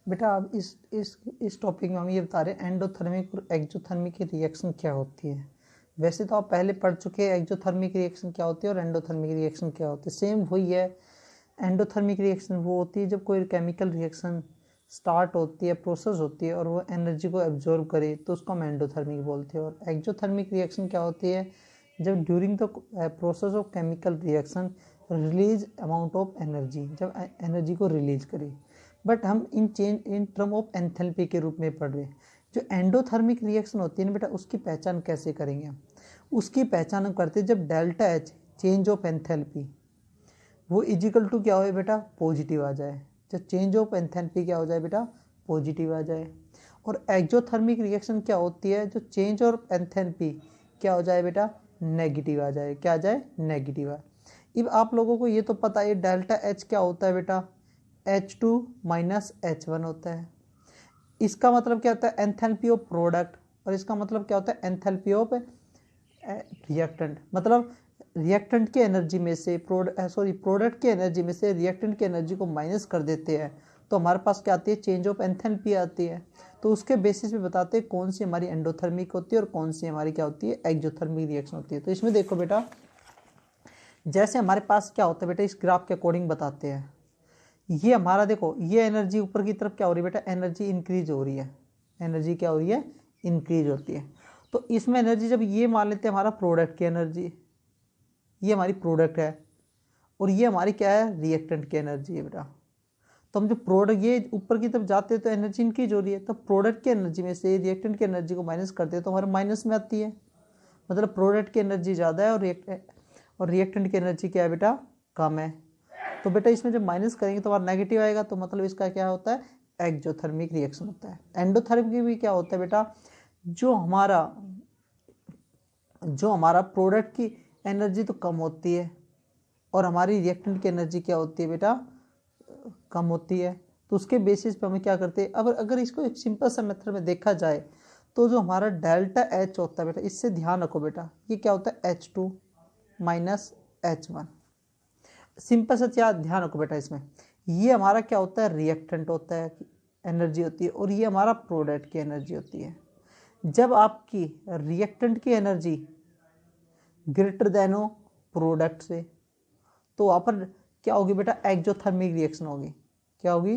बेटा अब इस टॉपिक में हम ये बता रहे हैं एंडोथर्मिक और एक्सोथर्मिक की रिएक्शन क्या होती है। वैसे तो आप पहले पढ़ चुके हैं एक्सोथर्मिक रिएक्शन क्या होती है और एंडोथर्मिक रिएक्शन क्या होती है, सेम वही है। एंडोथर्मिक रिएक्शन वो होती है जब कोई केमिकल रिएक्शन स्टार्ट होती है, प्रोसेस होती है और वो एनर्जी को एब्जॉर्ब करे तो उसको हम एंडोथर्मिक बोलते हैं। और एक्सोथर्मिक रिएक्शन क्या होती है, जब during the process of chemical reaction release amount of energy, जब एनर्जी को रिलीज करे। बट हम इन टर्म ऑफ एंथैल्पी के रूप में पढ़ रहे हैं। जो एंडोथर्मिक रिएक्शन होती है ना बेटा, उसकी पहचान कैसे करेंगे हम? उसकी पहचान हम करते हैं जब delta H change of enthalpy वो इजिकल टू क्या हो बेटा, पॉजिटिव आ जाए। जब चेंज ऑफ एंथैल्पी क्या हो जाए बेटा, पॉजिटिव आ जाए। और एक्सोथर्मिक रिएक्शन क्या होती है, जो चेंज ऑफ एंथैल्पी क्या हो जाए बेटा, नेगेटिव आ जाए। क्या आ जाए, नेगेटिव आ। अब आप लोगों को ये तो पता है डेल्टा एच क्या होता है बेटा, H2 माइनस H1 होता है। इसका मतलब क्या होता है, एंथैल्पी ऑफ प्रोडक्ट। और इसका मतलब क्या होता है, एंथैल्पी ऑफ रिएक्टेंट। मतलब रिएक्टेंट की एनर्जी में से प्रोडक्ट की एनर्जी में से रिएक्टेंट की एनर्जी को माइनस कर देते हैं तो हमारे पास क्या आती है, चेंज ऑफ एंथैल्पी आती है। तो उसके बेसिस पे बताते हैं कौन सी हमारी एंडोथर्मिक होती है और कौन सी हमारी क्या होती है, एक्सोथर्मिक रिएक्शन होती है। तो इसमें देखो बेटा, जैसे हमारे पास क्या होता है बेटा, इस ग्राफ के अकॉर्डिंग बताते हैं। ये हमारा देखो, ये एनर्जी ऊपर की तरफ क्या हो रही है बेटा, एनर्जी इंक्रीज हो रही है। एनर्जी क्या हो रही है, इंक्रीज होती है। तो इसमें एनर्जी जब ये मान लेते हैं हमारा प्रोडक्ट की एनर्जी, ये हमारी प्रोडक्ट है और ये हमारी क्या है, रिएक्टेंट की एनर्जी है बेटा। तो हम जो प्रोडक्ट ये ऊपर की तरफ जाते हैं तो एनर्जी इंक्रीज हो रही है, तो प्रोडक्ट की एनर्जी में से रिएक्टेंट की एनर्जी को माइनस करते हैं तो हमारे माइनस में आती है। मतलब प्रोडक्ट की एनर्जी ज़्यादा है और रिएक्टेंट की एनर्जी क्या है बेटा, कम है। तो बेटा इसमें जब माइनस करेंगे तो हमारा नेगेटिव आएगा, तो मतलब इसका क्या होता है, एक्सोथर्मिक रिएक्शन होता है। एंडोथर्मिक भी क्या होता है बेटा, जो हमारा प्रोडक्ट की एनर्जी तो कम होती है और हमारी रिएक्टेंट की एनर्जी क्या होती है बेटा, कम होती है। तो उसके बेसिस पे हमें क्या करते हैं, अगर इसको एक सिंपल सा मेथड में देखा जाए तो जो हमारा डेल्टा एच होता है बेटा, इससे ध्यान रखो बेटा, ये क्या होता है, H2 माइनस H1। सिंपल सा क्या ध्यान रखो बेटा, इसमें ये हमारा क्या होता है, रिएक्टेंट होता है, एनर्जी होती है, और ये हमारा प्रोडक्ट की एनर्जी होती है। जब आपकी रिएक्टेंट की एनर्जी ग्रेटर देन हो प्रोडक्ट से तो वहाँ पर क्या होगी बेटा, एक्सोथर्मिक रिएक्शन होगी। क्या होगी,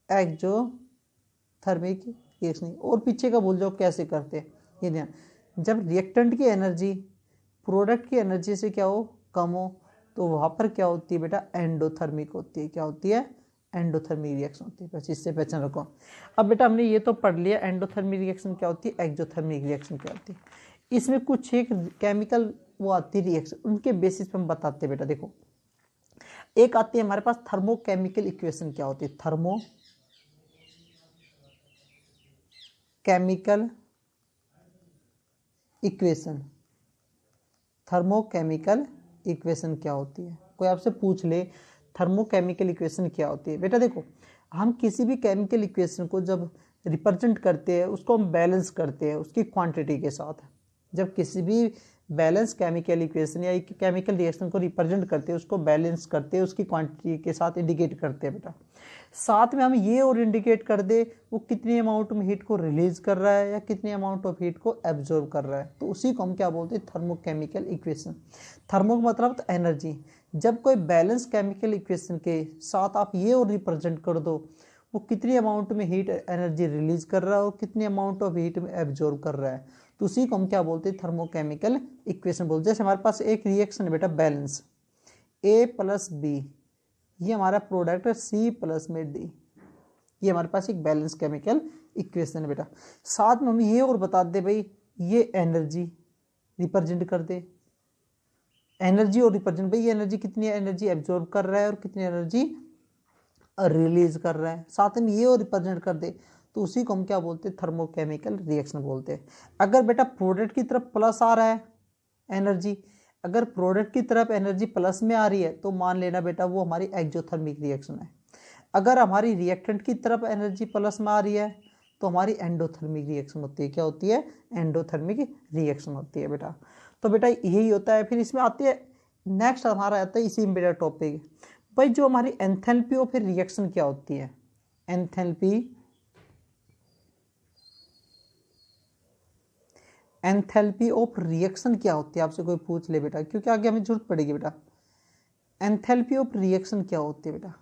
एक्सोथर्मिक रिएक्शन। और पीछे का भूल जाओ कैसे करते हैं, ये ध्यान। जब रिएक्टेंट की एनर्जी प्रोडक्ट की एनर्जी से क्या हो, कम हो, तो वहाँ पर क्या होती है बेटा, एंडोथर्मिक होती है। क्या होती है, एंडोथर्मिक रिएक्शन होती है। बस इससे पहचान रखो। अब बेटा हमने ये तो पढ़ लिया एंडोथर्मिक रिएक्शन क्या होती है, एक्सोथर्मिक रिएक्शन क्या होती है। इसमें कुछ एक केमिकल वो आती है रिएक्शन, उनके बेसिस पे हम बताते हैं बेटा। देखो एक आती है हमारे पास थर्मोकेमिकल इक्वेशन। क्या होती है, थर्मोकेमिकल इक्वेशन। थर्मोकेमिकल इक्वेशन क्या होती है, कोई आपसे पूछ ले थर्मोकेमिकल इक्वेशन क्या होती है। बेटा देखो, हम किसी भी केमिकल इक्वेशन को जब रिप्रेजेंट करते हैं उसको हम बैलेंस करते हैं उसकी क्वांटिटी के साथ। जब किसी भी बैलेंस केमिकल इक्वेशन या केमिकल रिएक्शन को रिप्रेजेंट करते हैं उसको बैलेंस करते हैं उसकी क्वांटिटी के साथ इंडिकेट करते हैं बेटा। साथ में हम ये और इंडिकेट कर दे वो कितनी अमाउंट में हीट को रिलीज कर रहा है या कितनी अमाउंट ऑफ हीट को एब्जॉर्ब कर रहा है, तो उसी को हम क्या बोलते हैं, थर्मोकेमिकल इक्वेशन। थर्मो मतलब तो एनर्जी। जब कोई बैलेंस केमिकल इक्वेशन के साथ आप ये और रिप्रेजेंट कर दो वो कितनी अमाउंट में हीट एनर्जी रिलीज कर रहा है और कितनी अमाउंट ऑफ हीट में एब्जॉर्ब कर रहा है, तो उसी को हम क्या बोलते हैं, थर्मोकेमिकल इक्वेशन बोलते हैं। जैसे हमारे पास एक रिएक्शन है बेटा, बैलेंस A प्लस बी, ये हमारा प्रोडक्ट है C प्लस में D, ये हमारे पास एक बैलेंस केमिकल इक्वेशन है बेटा। साथ में हम ये और बता दे भाई, ये एनर्जी रिप्रेजेंट कर दे, एनर्जी और रिप्रेजेंट, भाई ये एनर्जी कितनी एनर्जी एब्जॉर्ब कर रहा है और कितनी एनर्जी रिलीज कर रहा है, साथ में ये और रिप्रेजेंट कर दे, तो उसी को हम क्या बोलते हैं, थर्मोकेमिकल रिएक्शन बोलते हैं। अगर बेटा प्रोडक्ट की तरफ प्लस आ रहा है एनर्जी, अगर प्रोडक्ट की तरफ एनर्जी प्लस में आ रही है तो मान लेना बेटा वो हमारी एक्सोथर्मिक रिएक्शन है। अगर हमारी रिएक्टेंट की तरफ एनर्जी प्लस में आ रही है तो हमारी एंडोथर्मिक रिएक्शन होती है। क्या होती है, एंडोथर्मिक रिएक्शन होती है बेटा। तो बेटा यही होता है। फिर इसमें आती है नेक्स्ट हमारा आता है इसी में बेटा टॉपिक, भाई जो हमारी एंथैल्पी ऑफ रिएक्शन क्या होती है। एंथैल्पी ऑफ रिएक्शन क्या होती है, आपसे कोई पूछ ले बेटा, क्योंकि आगे हमें जरूरत पड़ेगी बेटा। एंथैल्पी ऑफ रिएक्शन क्या होती है बेटा?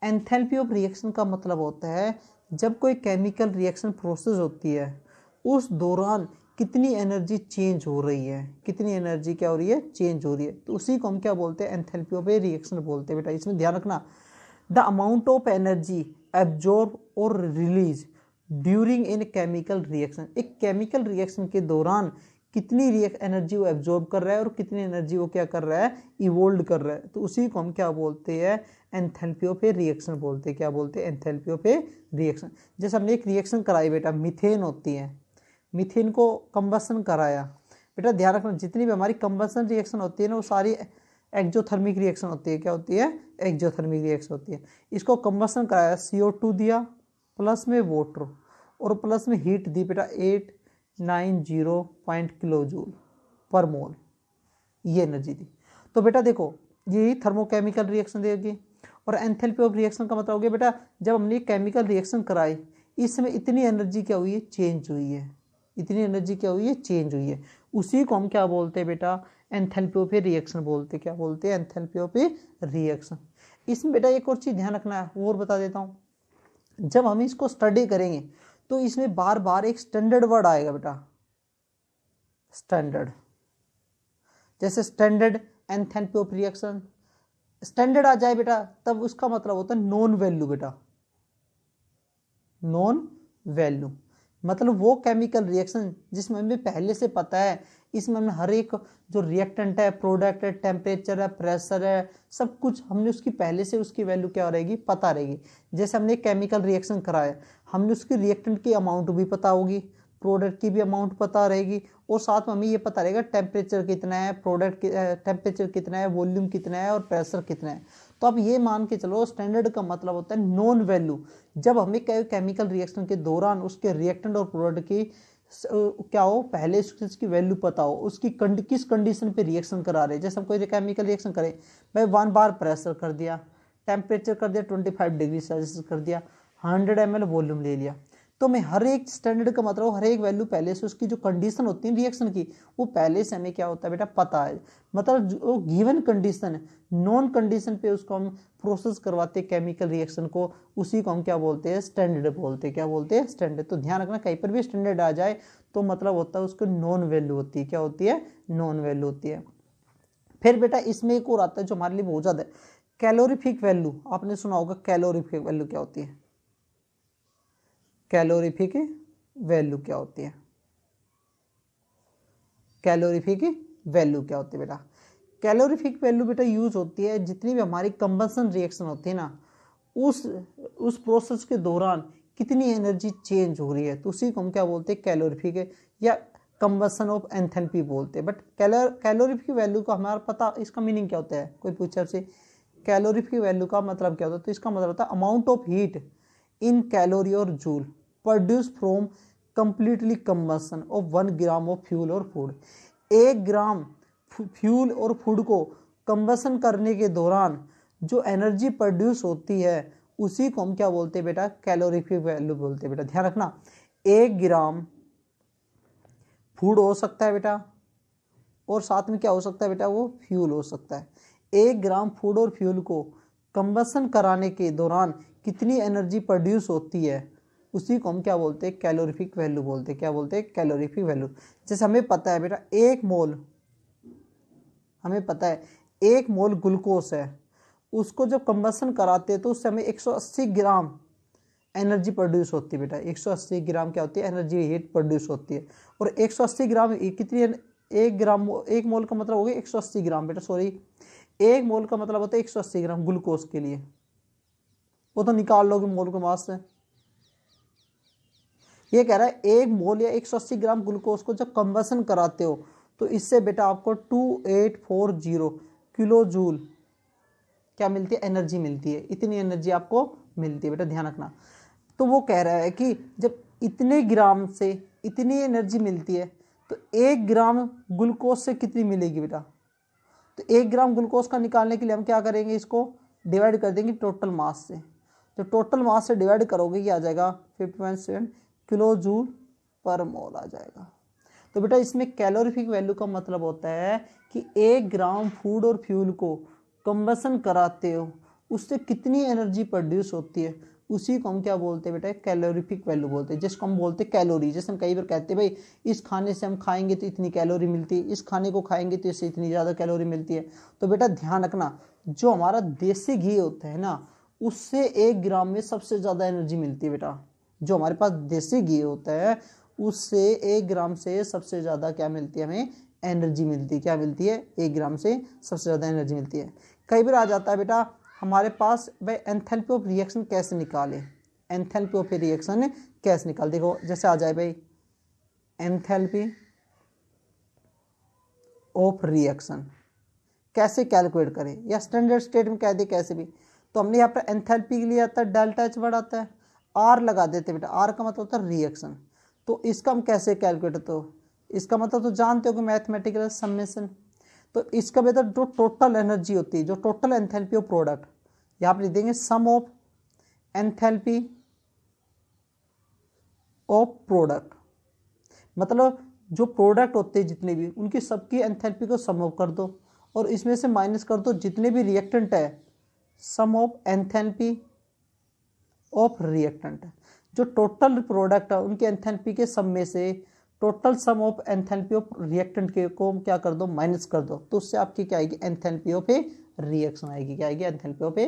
एंथैल्पी ऑफ रिएक्शन का मतलब होता है जब कोई केमिकल रिएक्शन प्रोसेस होती है उस दौरान कितनी एनर्जी चेंज हो रही है, कितनी एनर्जी क्या हो रही है, चेंज हो रही है, तो उसी को हम क्या बोलते हैं, एंथैल्पी ऑफ ए रिएक्शन बोलते हैं बेटा। इसमें ध्यान रखना, the amount of energy absorb और release during in chemical reaction. एक केमिकल रिएक्शन के दौरान कितनी एनर्जी वो एब्जॉर्ब कर रहा है और कितनी एनर्जी वो क्या कर रहा है, इवोल्व कर रहा है, तो उसी को हम क्या बोलते हैं, एंथैल्पी ऑफ ए रिएक्शन बोलते हैं। क्या बोलते हैं, एंथैल्पी ऑफ ए रिएक्शन। जैसे हमने एक रिएक्शन कराई बेटा, मीथेन होती है, मीथेन को कंबसन कराया बेटा, ध्यान रखना जितनी भी हमारी कंबसन रिएक्शन होती है ना वो सारी एक्जोथर्मिक रिएक्शन होती है। क्या होती है, एक्जोथर्मिक रिएक्शन होती है। इसको कंबसन कराया, CO2 दिया प्लस में वाटर और प्लस में हीट दी बेटा 890 किलो जूल पर मोल, ये एनर्जी दी। तो बेटा देखो ये थर्मोकेमिकल रिएक्शन देगी। और एंथैल्पी ऑफ रिएक्शन का मतलब हो गया बेटा जब हमने केमिकल रिएक्शन कराई इसमें इतनी एनर्जी क्या हुई है, चेंज हुई है, इतनी एनर्जी क्या हुई है, चेंज हुई है, उसी को हम क्या बोलते हैं बेटा, एंथैल्पी ऑफ ए रिएक्शन बोलते हैं। क्या बोलते हैं, एंथैल्पी ऑफ ए रिएक्शन। इसमें बेटा एक और चीज ध्यान रखना है, और बता देता हूँ, जब हम इसको स्टडी करेंगे तो इसमें बार बार एक स्टैंडर्ड वर्ड आएगा बेटा, स्टैंडर्ड। जैसे standard enthalpy of reaction, standard आ जाए बेटा तब उसका मतलब होता है नॉन वैल्यू बेटा, नॉन वैल्यू मतलब वो केमिकल रिएक्शन जिसमें हमें पहले से पता है, इसमें हमने हर एक जो रिएक्टेंट है, प्रोडक्ट है, टेम्परेचर है, प्रेशर है, सब कुछ हमने उसकी पहले से उसकी वैल्यू क्या रहेगी, पता रहेगी। जैसे हमने केमिकल रिएक्शन कराया, हमने उसकी रिएक्टेंट की अमाउंट भी पता होगी, प्रोडक्ट की भी अमाउंट पता रहेगी, और साथ में हमें ये पता रहेगा टेम्परेचर कितना है, प्रोडक्ट टेम्परेचर कितना है, वॉल्यूम कितना है और प्रेशर कितना है। तो अब ये मान के चलो स्टैंडर्ड का मतलब होता है नॉन वैल्यू। जब हमें केमिकल रिएक्शन के दौरान उसके रिएक्टेंट और प्रोडक्ट की क्या हो, पहले उसकी वैल्यू पता हो, उसकी किस कंडीशन पे रिएक्शन करा रहे हैं। जैसे हम कोई केमिकल रिएक्शन करें भाई, 1 बार प्रेशर कर दिया, टेम्परेचर कर दिया 25 डिग्री सेल्सियस कर दिया, 100 ml वॉल्यूम ले लिया, तो मैं हर एक स्टैंडर्ड का मतलब हर एक वैल्यू पहले से उसकी जो कंडीशन होती है रिएक्शन की वो पहले से हमें क्या होता है बेटा, पता है। मतलब जो गिवन कंडीशन है, नॉन कंडीशन पे उसको हम प्रोसेस करवाते केमिकल रिएक्शन को, उसी को हम क्या बोलते हैं, स्टैंडर्ड बोलते हैं। क्या बोलते हैं, स्टैंडर्ड। तो ध्यान रखना कहीं पर भी स्टैंडर्ड आ जाए तो मतलब होता है उसको नॉन वैल्यू होती है। क्या होती है, नॉन वैल्यू होती है। फिर बेटा इसमें एक और आता है जो हमारे लिए बहुत ज्यादा है, कैलोरीफिक वैल्यू। आपने सुना होगा कैलोरीफिक वैल्यू क्या होती है, कैलोरीफिक वैल्यू क्या होती है, कैलोरीफिक वैल्यू क्या होती है बेटा, कैलोरीफिक वैल्यू बेटा यूज होती है जितनी भी हमारी कंबसन रिएक्शन होती है ना उस प्रोसेस के दौरान कितनी एनर्जी चेंज हो रही है, तो उसी को हम क्या बोलते हैं, कैलोरीफिक या कंबसन ऑफ एंथैल्पी बोलते हैं। बट कैलोरीफिक वैल्यू का हमारा पता, इसका मीनिंग क्या होता है, कोई पूछे आपसे कैलोरीफिक वैल्यू का मतलब क्या होता है, तो इसका मतलब होता है amount of heat in calorie और joule produce from completely combustion of 1 gram of fuel और फूड। 1 ग्राम फ्यूल और फूड को कंबसन करने के दौरान जो एनर्जी प्रोड्यूस होती है उसी को हम क्या बोलते हैं बेटा, कैलोरीफिक वैल्यू बोलते हैं बेटा। ध्यान रखना 1 ग्राम फूड हो सकता है बेटा और साथ में क्या हो सकता है बेटा, वो फ्यूल हो सकता है। 1 ग्राम फूड और फ्यूल को कंबसन कराने के दौरान कितनी एनर्जी प्रोड्यूस होती है उसी को हम क्या बोलते हैं, कैलोरीफिक वैल्यू बोलते हैं। क्या बोलते हैं, कैलोरीफिक वैल्यू। जैसे हमें पता है बेटा 1 मोल, हमें पता है 1 मोल ग्लूकोज है, उसको जब कंबसन कराते हैं तो उससे हमें 180 ग्राम एनर्जी प्रोड्यूस होती है बेटा। 180 ग्राम क्या होती है, एनर्जी हीट प्रोड्यूस होती है। और 180 ग्राम कितनी, 1 ग्राम 1 मोल का मतलब हो गया 180 ग्राम बेटा, सॉरी 1 मोल का मतलब होता है 180 ग्राम ग्लूकोज के लिए, वो तो निकाल लोगे मोल के मास से। ये कह रहा है 1 मोल या 180 ग्राम ग्लूकोज को जब कंबसन कराते हो तो इससे बेटा आपको 2840 किलो जूल क्या मिलती है, एनर्जी मिलती है। इतनी एनर्जी आपको मिलती है बेटा, ध्यान रखना। तो वो कह रहा है कि जब इतने ग्राम से इतनी एनर्जी मिलती है तो 1 ग्राम ग्लूकोज से कितनी मिलेगी बेटा, तो 1 ग्राम ग्लूकोज का निकालने के लिए हम क्या करेंगे, इसको डिवाइड कर देंगे टोटल मास से। तो टोटल मास से डिवाइड करोगे ये आ जाएगा 50.7 किलो जूल पर मोल आ जाएगा। तो बेटा इसमें कैलोरीफिक वैल्यू का मतलब होता है कि 1 ग्राम फूड और फ्यूल को कंबसन कराते हो उससे कितनी एनर्जी प्रोड्यूस होती है, उसी को हम क्या बोलते हैं बेटा, कैलोरीफिक वैल्यू बोलते हैं, जिसको हम बोलते हैं कैलोरी। जैसे हम कई बार कहते हैं भाई इस खाने से हम खाएंगे तो इतनी कैलोरी मिलती है, इस खाने को खाएंगे तो इससे इतनी ज़्यादा कैलोरी मिलती है। तो बेटा ध्यान रखना, जो हमारा देसी घी होता है ना उससे 1 ग्राम में सबसे ज़्यादा एनर्जी मिलती है बेटा। जो हमारे पास देसी घी होता है उससे 1 ग्राम से सबसे ज़्यादा क्या मिलती है, हमें एनर्जी मिलती है। क्या मिलती है, 1 ग्राम से सबसे ज़्यादा एनर्जी मिलती है। कई बार आ जाता है बेटा हमारे पास भाई एंथैल्पी ऑफ रिएक्शन कैसे निकाले, एंथैल्पी ऑफ रिएक्शन कैसे निकाल। देखो जैसे आ जाए भाई एंथैल्पी ऑफ रिएक्शन कैसे कैलकुलेट करें, या स्टैंडर्ड स्टेट में कह दे कैसे भी। तो हमने यहाँ पर एंथैल्पी के लिए आता है डेल्टा एच वर्ड आता है, आर लगा देते बेटा, आर का मतलब होता है रिएक्शन। तो इसका हम कैसे कैलकुलेट, तो इसका मतलब तो जानते हो कि मैथमेटिकल समेशन। तो इसका बेटा जो टोटल एनर्जी होती है, जो टोटल एंथैल्पी ऑफ प्रोडक्ट, यहाँ पर लिख देंगे सम ऑफ एंथैल्पी ऑफ प्रोडक्ट। मतलब जो प्रोडक्ट होते हैं जितने भी, उनकी सबकी एंथैल्पी को सम ऑफ कर दो और इसमें से माइनस कर दो जितने भी रिएक्टेंट है, सम ऑफ एंथैल्पी ऑफ रिएक्टेंट। जो टोटल प्रोडक्ट है उनकी एंथैल्पी के सम में से total sum of enthalpy of reactant के को क्या कर दो, माइनस कर दो। तो उससे आपकी क्या आएगी, एंथैल्पी ऑफ ए रिएक्शन आएगी। क्या आएगी, एंथैल्पी ऑफ ए